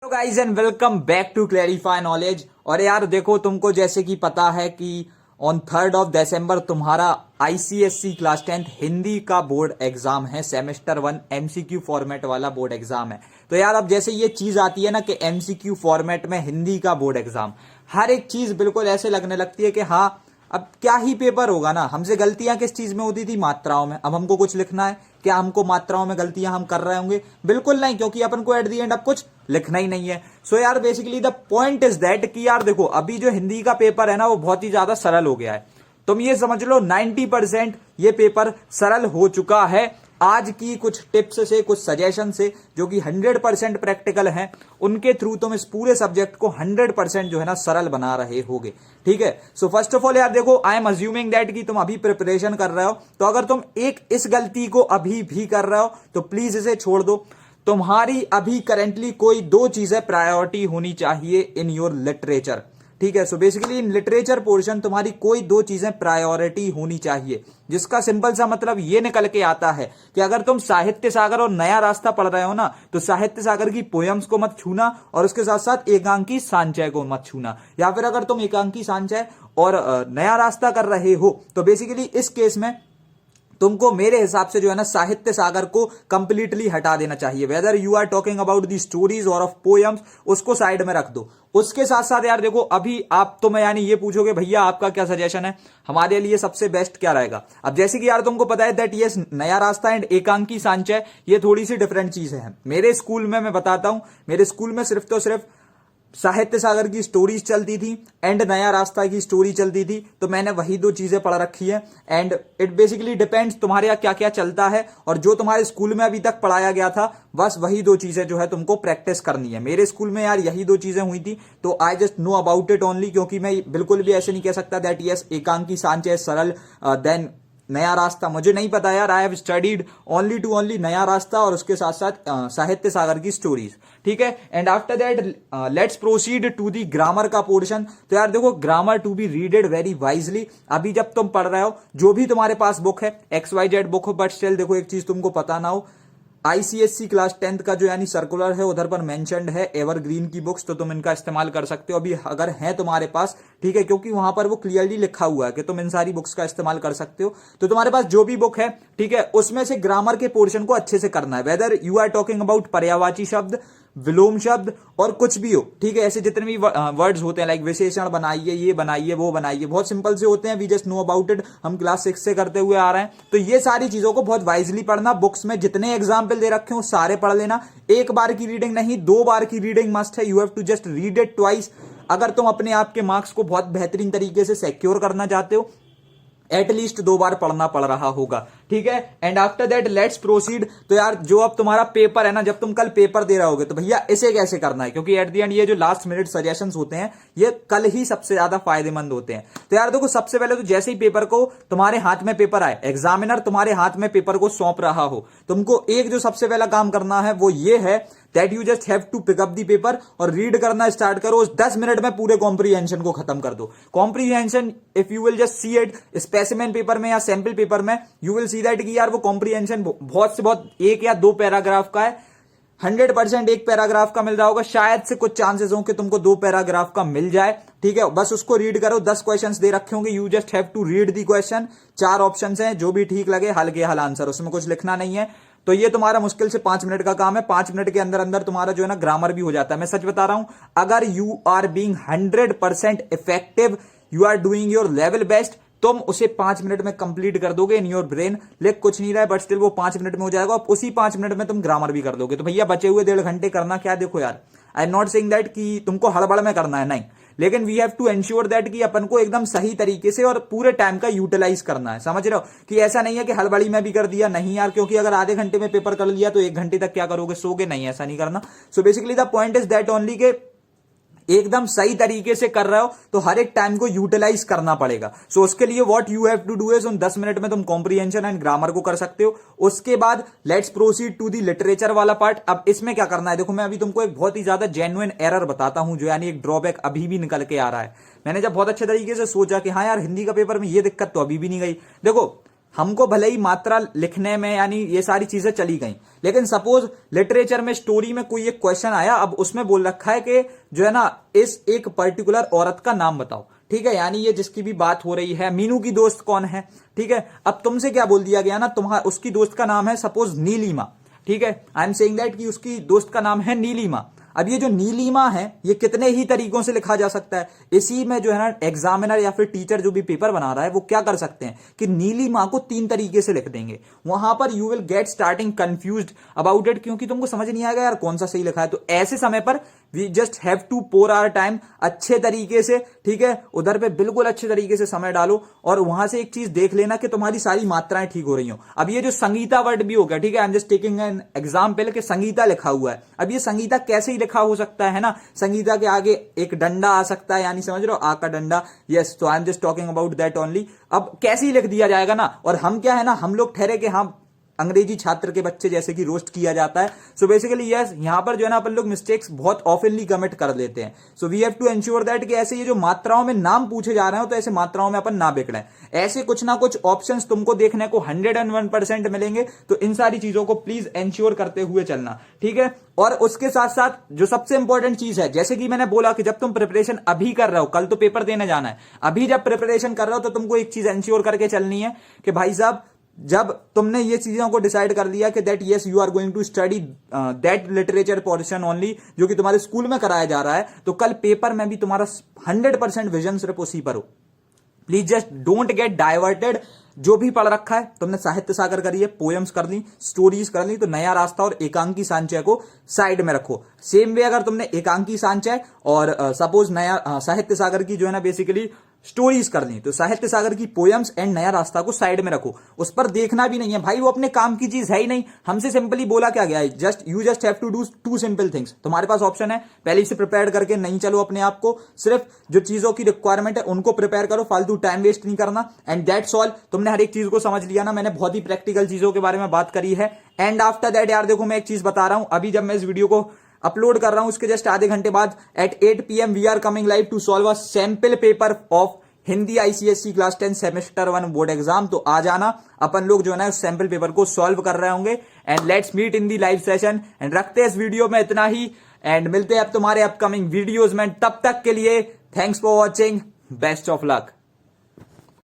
Hello guys and welcome back to Clarify Knowledge. और यार देखो, तुमको जैसे कि पता है कि ऑन 3 दिसंबर तुम्हारा आईसीएससी क्लास 10th हिंदी का बोर्ड एग्जाम है। सेमेस्टर 1 एमसीक्यू फॉर्मेट वाला बोर्ड एग्जाम है। तो यार अब जैसे ये चीज आती है ना कि एमसीक्यू फॉर्मेट में हिंदी का बोर्ड एग्जाम, हर एक चीज बिल्कुल ऐसे लगने लगती है कि हाँ अब क्या ही पेपर होगा ना। हमसे गलतियां किस चीज में होती थी? मात्राओं में। अब हमको कुछ लिखना है, क्या हमको मात्राओं में गलतियां हम कर रहे होंगे? बिल्कुल नहीं, क्योंकि अपन को एट दी एंड अब कुछ लिखना ही नहीं है। सो यार basically the point is that कि यार देखो, अभी जो हिंदी का पेपर है ना वो बहुत ही ज्यादा सरल हो गया है। तुम ये समझ लो 90% ये पेपर सरल हो चुका है आज की कुछ टिप्स से, कुछ सजेशन से, जो कि 100% प्रैक्टिकल हैं। उनके थ्रू तुम इस पूरे सब्जेक्ट को 100% जो है ना सरल बना रहे होगे। ठीक है। सो फर्स्ट ऑफ ऑल यार देखो, आई एम अज्यूमिंग दैट कि तुम अभी प्रिपरेशन कर रहे हो, तो अगर तुम एक इस गलती को अभी भी कर रहे हो तो प्लीज इसे छोड़ दो। तुम्हारी अभी करेंटली कोई दो चीजें प्रायोरिटी होनी चाहिए इन योर लिटरेचर। ठीक है। So basically in literature portion तुम्हारी कोई दो चीजें प्रायोरिटी होनी चाहिए, जिसका सिंपल सा मतलब ये निकल के आता है कि अगर तुम साहित्य सागर और नया रास्ता पढ़ रहे हो ना, तो साहित्य सागर की पोयम्स को मत छूना और उसके साथ साथ एकांकी सांचय को मत छूना। या फिर अगर तुम एकांकी सांचय और नया रास्ता कर रहे हो तो बेसिकली इस केस में तुमको मेरे हिसाब से जो है ना साहित्य सागर को कंप्लीटली हटा देना चाहिए। Whether you are talking about the stories और ऑफ पोएम्स, उसको साइड में रख दो। उसके साथ साथ यार देखो, अभी आप तो मैं यानी ये पूछोगे भैया आपका क्या सजेशन है, हमारे लिए सबसे बेस्ट क्या रहेगा। अब जैसे कि यार तुमको पता है दैट ये नया रास्ता एंड एकांकी सांचय ये थोड़ी सी डिफरेंट चीजें हैं। मेरे स्कूल में मैं बताता हूं, मेरे स्कूल में सिर्फ तो सिर्फ साहित्य सागर की स्टोरीज चलती थी एंड नया रास्ता की स्टोरी चलती थी। तो मैंने वही दो चीजें पढ़ रखी है एंड इट बेसिकली डिपेंड्स तुम्हारे यहाँ क्या क्या चलता है, और जो तुम्हारे स्कूल में अभी तक पढ़ाया गया था बस वही दो चीजें जो है तुमको प्रैक्टिस करनी है। मेरे स्कूल में यार यही दो चीजें हुई थी, तो I just know about it only. क्योंकि मैं बिल्कुल भी ऐसे नहीं कह सकता दैट यस एकांकी सांचय सरल देन नया रास्ता, मुझे नहीं पता यार। I have studied only two only Naya Rasta और उसके साथ साथ साहित्य सागर की स्टोरीज। ठीक है। And after that let's proceed to the grammar का पोर्शन। तो यार देखो, grammar to be readed very wisely. अभी जब तुम पढ़ रहे हो, जो भी तुम्हारे पास बुक है, XYZ बुक हो, बट स्टिल देखो एक चीज तुमको पता ना हो, आईसीएससी क्लास 10th का जो यानी सर्कुलर है उधर पर मेंशन्ड है एवरग्रीन की बुक्स, तो तुम इनका इस्तेमाल कर सकते हो अभी अगर है तुम्हारे पास। ठीक है। क्योंकि वहां पर वो क्लियरली लिखा हुआ है कि तुम इन सारी बुक्स का इस्तेमाल कर सकते हो। तो तुम्हारे पास जो भी बुक है, ठीक है, उसमें से ग्रामर के पोर्शन को अच्छे से करना है। Whether you are talking about पर्यायवाची शब्द, विलोम शब्द और कुछ भी हो, ठीक है, ऐसे जितने भी वर्ड्स होते हैं लाइक विशेषण बनाइए, ये बनाइए, वो बनाइए, बहुत सिंपल से होते हैं। We just know about it, हम क्लास 6 से करते हुए आ रहे हैं। तो ये सारी चीजों को बहुत वाइजली पढ़ना। बुक्स में जितने एग्जाम्पल दे रखे हो सारे पढ़ लेना। एक बार की रीडिंग नहीं, 2 बार की रीडिंग मस्ट है। You have to just read it twice. अगर तुम अपने आप के मार्क्स को बहुत बेहतरीन तरीके से सिक्योर करना चाहते हो, एटलीस्ट 2 बार पढ़ना पड़ रहा होगा। ठीक है। And after that let's proceed. तो यार जो अब तुम्हारा पेपर है ना, जब तुम कल पेपर दे रहे होगे तो भैया इसे कैसे करना है, क्योंकि एट द एंड ये जो लास्ट मिनट सजेशंस होते हैं ये कल ही सबसे ज्यादा फायदेमंद होते हैं। तो यार देखो, सबसे पहले तो जैसे ही पेपर को तुम्हारे हाथ में पेपर आए, एग्जामिनर तुम्हारे हाथ में पेपर को सौंप रहा हो, तुमको एक जो सबसे पहला काम करना है वो ये है that you just have to pick up the paper और रीड करना स्टार्ट करो। उस 10 मिनट में पूरे कॉम्प्रीहेंशन को खत्म कर दो। Comprehension if you will just see it specimen paper में या सैंपल पेपर में, यू विल सी दैट कि यार वो कॉम्प्रीहेंशन बहुत से बहुत 1 या 2 पैराग्राफ का है। 100% एक पैराग्राफ का मिल रहा होगा, शायद से कुछ चांसेस हो कि तुमको 2 पैराग्राफ का मिल जाए। ठीक है। बस उसको रीड करो। 10 क्वेश्चंस दे रखे होंगे, you just have to read the question. 4 option हैं, जो भी ठीक लगे हल के हल आंसर, उसमें कुछ लिखना नहीं है। तो ये तुम्हारा मुश्किल से 5 मिनट का काम है। 5 मिनट के अंदर अंदर तुम्हारा जो है ना ग्रामर भी हो जाता है। मैं सच बता रहा हूं, अगर you are being 100% effective, you are doing your level best, तुम उसे 5 मिनट में कंप्लीट कर दोगे इन योर ब्रेन। लिख कुछ नहीं रहा है बट स्टिल वो 5 मिनट में हो जाएगा और उसी 5 मिनट में तुम ग्रामर भी कर दोगे। तो भैया बचे हुए 1.5 घंटे करना क्या? देखो यार, I am not saying that कि तुमको हड़बड़ में करना है, नहीं, लेकिन we have to ensure that कि अपन को एकदम सही तरीके से और पूरे टाइम का यूटिलाइज करना है। समझ रहे हो कि ऐसा नहीं है कि हड़बड़ी में भी कर दिया, नहीं यार, क्योंकि अगर आधे घंटे में पेपर कर लिया तो 1 घंटे तक क्या करोगे? सोगे नहीं, ऐसा नहीं करना। So basically the point is that only के एकदम सही तरीके से कर रहे हो तो हर एक टाइम को यूटिलाइज करना पड़ेगा। सो उसके लिए what you have to do is उन 10 मिनट में तुम कॉम्प्रीहेंशन एंड ग्रामर को कर सकते हो। उसके बाद let's proceed to the literature वाला पार्ट। अब इसमें क्या करना है, देखो मैं अभी तुमको एक बहुत ही ज्यादा जेन्युइन एरर बताता हूं, जो यानी एक ड्रॉबैक अभी भी निकल के आ रहा है। मैंने जब बहुत अच्छे तरीके से सोचा कि हाँ यार हिंदी का पेपर में ये दिक्कत तो अभी भी नहीं गई। देखो हमको भले ही मात्रा लिखने में यानी ये सारी चीजें चली गई, लेकिन सपोज लिटरेचर में स्टोरी में कोई एक क्वेश्चन आया, अब उसमें बोल रखा है कि जो है ना इस एक पर्टिकुलर औरत का नाम बताओ, ठीक है, यानी ये जिसकी भी बात हो रही है, मीनू की दोस्त कौन है, ठीक है। अब तुमसे क्या बोल दिया गया ना, तुम्हारा उसकी दोस्त का नाम है सपोज नीलिमा, ठीक है, आई एम सेइंग दैट कि उसकी दोस्त का नाम है नीलिमा। अब ये जो नीलिमा है ये कितने ही तरीकों से लिखा जा सकता है, इसी में जो है ना एग्जामिनर या फिर टीचर जो भी पेपर बना रहा है वो क्या कर सकते हैं कि नीलिमा को 3 तरीके से लिख देंगे। वहां पर you will get starting confused about it, क्योंकि तुमको समझ नहीं आएगा यार कौन सा सही लिखा है। तो ऐसे समय पर we just have to pour our time अच्छे तरीके से, ठीक है, उधर पे बिल्कुल अच्छे तरीके से समय डालो और वहां से एक चीज देख लेना कि तुम्हारी सारी मात्राएं ठीक हो रही हो। अब ये जो संगीता वर्ड भी हो गया, ठीक है, I am just taking an example कि संगीता लिखा हुआ है। अब ये संगीता कैसे ही लिखा हो सकता है ना, संगीता के आगे एक डंडा आ सकता है, यानी समझ रहे हो, आ का डंडा, यस, तो I am just talking about that only. अब कैसे ही लिख दिया जाएगा ना, और हम क्या है ना, हम लोग ठहरे कि हम अंग्रेजी छात्र के बच्चे जैसे कि रोस्ट किया जाता है। सो बेसिकली यस, यहां पर जो है ना अपन लोग मिस्टेक्स बहुत ऑफनली कमिट कर देते हैं। So we have to ensure that कि ऐसे ये जो मात्राओं में नाम पूछे जा रहे हो तो ऐसे मात्राओं में अपन ना बिगड़े। ऐसे कुछ ना कुछ ऑप्शंस तुमको देखने को 101% मिलेंगे, तो इन सारी चीजों को प्लीज एंश्योर करते हुए चलना, ठीक है। और उसके साथ साथ जो सबसे इंपॉर्टेंट चीज है, जैसे कि मैंने बोला कि जब तुम प्रिपरेशन अभी कर रहे हो, कल तो पेपर देने जाना है, अभी जब प्रिपरेशन कर रहे हो तो तुमको एक चीज एंश्योर करके चलनी है कि भाई साहब जब तुमने ये चीजों को डिसाइड कर लिया कि that yes you are going to study that literature portion only जो कि तुम्हारे स्कूल में कराया जा रहा है, तो कल पेपर में भी तुम्हारा 100% विजन सिर्फ उसी पर हो। Please just don't get diverted. जो भी पढ़ रखा है तुमने, साहित्य सागर करी है, पोएम्स कर ली, स्टोरीज कर ली, तो नया रास्ता और एकांकी सांचय को साइड में रखो। सेम वे अगर तुमने एकांकी सांचय और सपोज नया साहित्य सागर की जो है ना बेसिकली स्टोरीज कर ली, तो साहित्य सागर की पोएम्स एंड नया रास्ता को साइड में रखो। उस पर देखना भी नहीं है भाई, वो अपने काम की चीज है ही नहीं। हमसे सिंपली बोला क्या गया है, just you just have to do 2 simple things. तुम्हारे पास ऑप्शन है, पहले से प्रिपेयर करके नहीं चलो अपने आप को, सिर्फ जो चीजों की रिक्वायरमेंट है उनको प्रिपेयर करो, फालतू टाइम वेस्ट नहीं करना, एंड दैट्स ऑल। तुमने हर एक चीज को समझ लिया ना, मैंने बहुत ही प्रैक्टिकल चीजों के बारे में बात करी है। एंड आफ्टर दैट यार देखो, मैं एक चीज बता रहा हूं, अभी जब मैं इस वीडियो को अपलोड कर रहा हूं उसके जस्ट आधे घंटे बाद at 8 PM we are coming live to solve a sample paper of Hindi ICSE class 10 semester 1 board exam. तो आ जाना, अपन लोग जो है ना उस सैंपल पेपर को सॉल्व कर रहे होंगे, and let's meet in the live session. And रखते हैं इस वीडियो में इतना ही, एंड मिलते हैं अब तुम्हारे अपकमिंग वीडियोज में। तब तक के लिए thanks for watching, best of luck.